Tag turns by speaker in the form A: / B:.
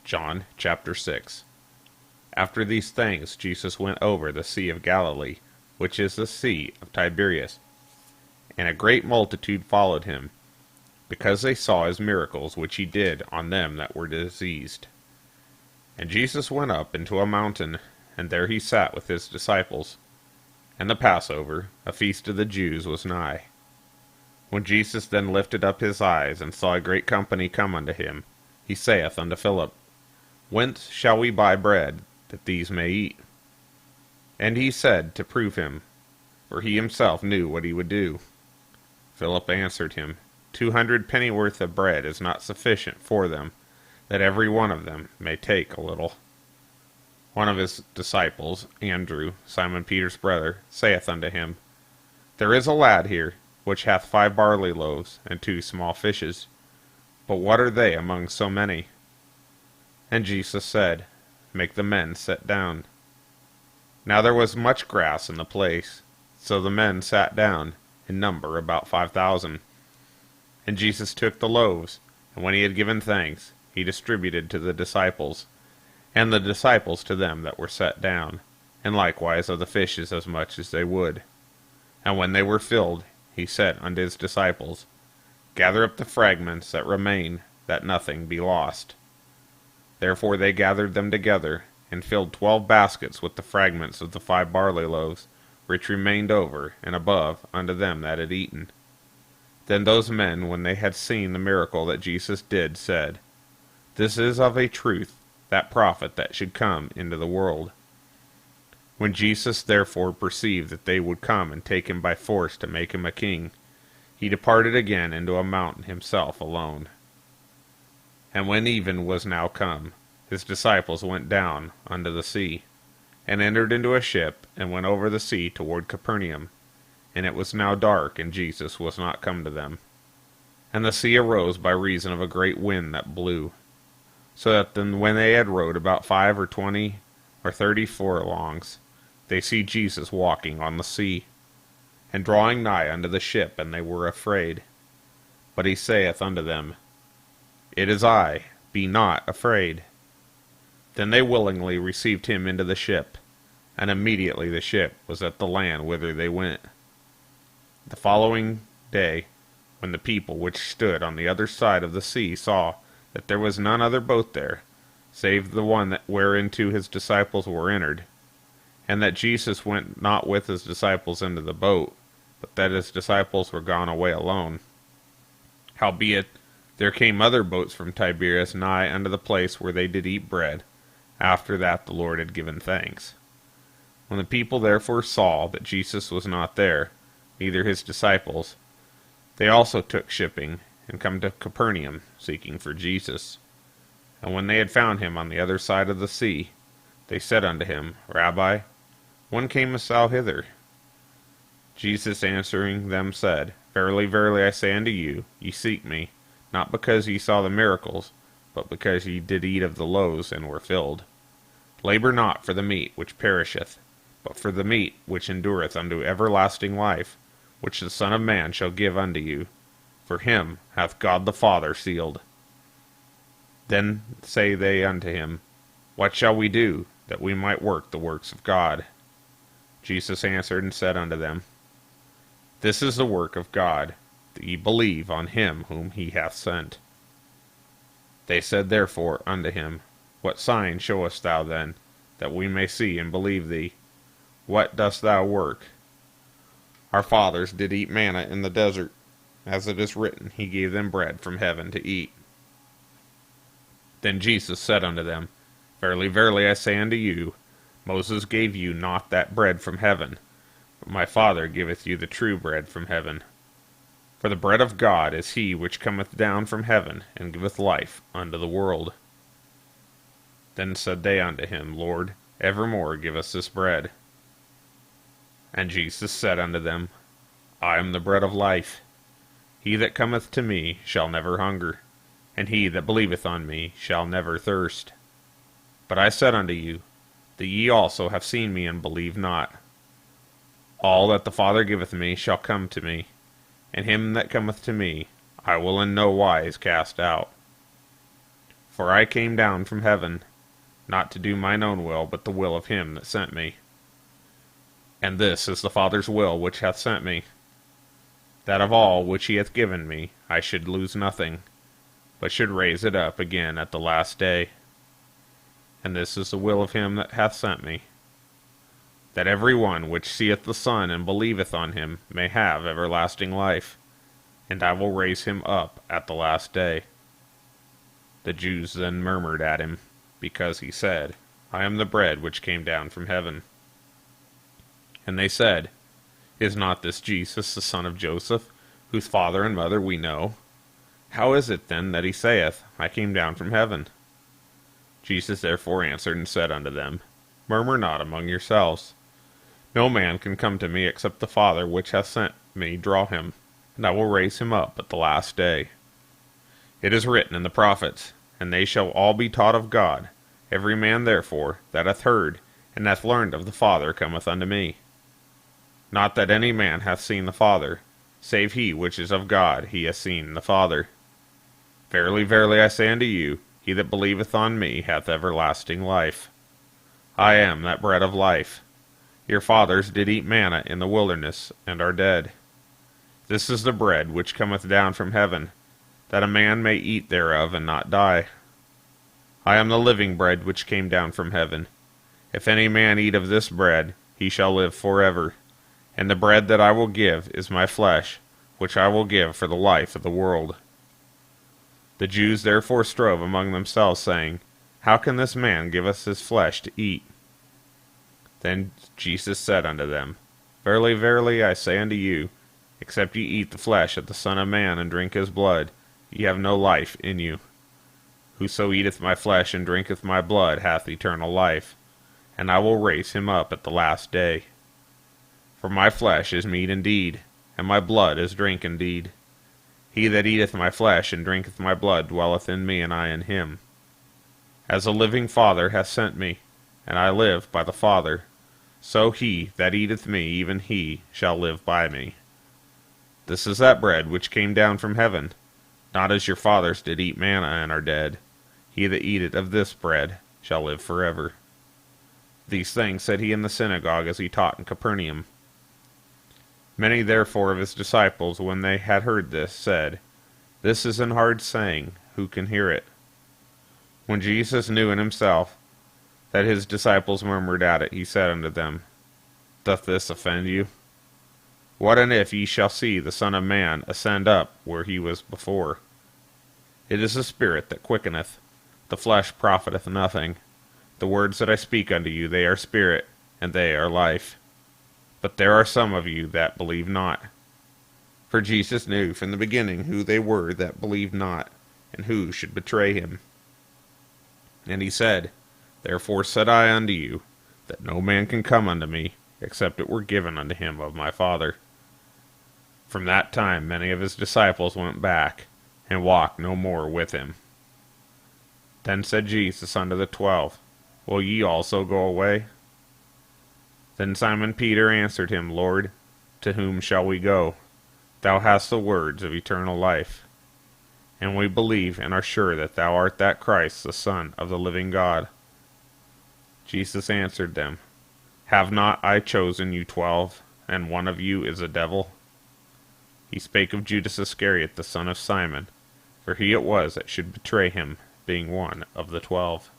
A: John chapter 6. After these things Jesus went over the Sea of Galilee, which is the Sea of Tiberias. And a great multitude followed him, because they saw his miracles which he did on them that were diseased. And Jesus went up into a mountain, and there he sat with his disciples. And the Passover, a feast of the Jews, was nigh. When Jesus then lifted up his eyes, and saw a great company come unto him, he saith unto Philip, Whence shall we buy bread, that these may eat? And he said, to prove him, for he himself knew what he would do. Philip answered him, 200 pennyworth of bread is not sufficient for them, that every one of them may take a little. One of his disciples, Andrew, Simon Peter's brother, saith unto him, There is a lad here, which hath 5 barley loaves, and 2 small fishes. But what are they among so many? And Jesus said, Make the men sit down. Now there was much grass in the place, so the men sat down, in number about 5,000. And Jesus took the loaves, and when he had given thanks, he distributed to the disciples, and the disciples to them that were set down, and likewise of the fishes as much as they would. And when they were filled, he said unto his disciples, Gather up the fragments that remain, that nothing be lost. Therefore they gathered them together, and filled 12 baskets with the fragments of the 5 barley loaves, which remained over and above unto them that had eaten. Then those men, when they had seen the miracle that Jesus did, said, This is of a truth that prophet that should come into the world. When Jesus therefore perceived that they would come and take him by force to make him a king, he departed again into a mountain himself alone. And when even was now come, his disciples went down unto the sea, and entered into a ship, and went over the sea toward Capernaum. And it was now dark, and Jesus was not come to them. And the sea arose by reason of a great wind that blew, so that then when they had rowed about 5 or 20 or 30 furlongs, they see Jesus walking on the sea, and drawing nigh unto the ship, and they were afraid. But he saith unto them, It is I, be not afraid. Then they willingly received him into the ship, and immediately the ship was at the land whither they went. The following day, when the people which stood on the other side of the sea saw that there was none other boat there, save the one that whereinto his disciples were entered, and that Jesus went not with his disciples into the boat, but that his disciples were gone away alone. Howbeit there came other boats from Tiberias nigh unto the place where they did eat bread, after that the Lord had given thanks. When the people therefore saw that Jesus was not there, neither his disciples, they also took shipping, and come to Capernaum, seeking for Jesus. And when they had found him on the other side of the sea, they said unto him, Rabbi, when camest thou hither? Jesus answering them said, Verily, verily, I say unto you, ye seek me, not because ye saw the miracles, but because ye did eat of the loaves, and were filled. Labor not for the meat which perisheth, but for the meat which endureth unto everlasting life, which the Son of Man shall give unto you. For him hath God the Father sealed. Then say they unto him, What shall we do, that we might work the works of God? Jesus answered and said unto them, This is the work of God, that ye believe on him whom he hath sent. They said therefore unto him, What sign showest thou then, that we may see and believe thee? What dost thou work? Our fathers did eat manna in the desert. As it is written, he gave them bread from heaven to eat. Then Jesus said unto them, Verily, verily, I say unto you, Moses gave you not that bread from heaven, but my Father giveth you the true bread from heaven. For the bread of God is he which cometh down from heaven, and giveth life unto the world. Then said they unto him, Lord, evermore give us this bread. And Jesus said unto them, I am the bread of life. He that cometh to me shall never hunger, and he that believeth on me shall never thirst. But I said unto you, that ye also have seen me and believe not. All that the Father giveth me shall come to me, and him that cometh to me I will in no wise cast out. For I came down from heaven, not to do mine own will, but the will of him that sent me. And this is the Father's will which hath sent me, that of all which he hath given me I should lose nothing, but should raise it up again at the last day. And this is the will of him that hath sent me, that every one which seeth the Son and believeth on him may have everlasting life, and I will raise him up at the last day. The Jews then murmured at him, because he said, I am the bread which came down from heaven. And they said, Is not this Jesus the son of Joseph, whose father and mother we know? How is it then that he saith, I came down from heaven? Jesus therefore answered and said unto them, Murmur not among yourselves. No man can come to me except the Father which hath sent me draw him, and I will raise him up at the last day. It is written in the prophets, and they shall all be taught of God. Every man therefore that hath heard and hath learned of the Father cometh unto me. Not that any man hath seen the Father, save he which is of God, he hath seen the Father. Verily, verily, I say unto you, he that believeth on me hath everlasting life. I am that bread of life. Your fathers did eat manna in the wilderness, and are dead. This is the bread which cometh down from heaven, that a man may eat thereof and not die. I am the living bread which came down from heaven. If any man eat of this bread, he shall live forever. And the bread that I will give is my flesh, which I will give for the life of the world. The Jews therefore strove among themselves, saying, How can this man give us his flesh to eat? Then Jesus said unto them, Verily, verily, I say unto you, except ye eat the flesh of the Son of Man and drink his blood, ye have no life in you. Whoso eateth my flesh and drinketh my blood hath eternal life, and I will raise him up at the last day. For my flesh is meat indeed, and my blood is drink indeed. He that eateth my flesh and drinketh my blood dwelleth in me, and I in him. As the living Father hath sent me, and I live by the Father, so he that eateth me, even he, shall live by me. This is that bread which came down from heaven, not as your fathers did eat manna and are dead. He that eateth of this bread shall live forever. These things said he in the synagogue as he taught in Capernaum. Many therefore of his disciples, when they had heard this, said, This is an hard saying, who can hear it? When Jesus knew in himself that his disciples murmured at it, he said unto them, Doth this offend you? What and if ye shall see the Son of Man ascend up where he was before? It is the Spirit that quickeneth, the flesh profiteth nothing. The words that I speak unto you, they are spirit, and they are life. But there are some of you that believe not. For Jesus knew from the beginning who they were that believed not, and who should betray him. And he said, Therefore said I unto you, that no man can come unto me, except it were given unto him of my Father. From that time many of his disciples went back, and walked no more with him. Then said Jesus unto the 12, Will ye also go away? Then Simon Peter answered him, Lord, to whom shall we go? Thou hast the words of eternal life. And we believe and are sure that thou art that Christ, the Son of the living God. Jesus answered them, Have not I chosen you 12, and one of you is a devil? He spake of Judas Iscariot, the son of Simon, for he it was that should betray him, being one of the 12.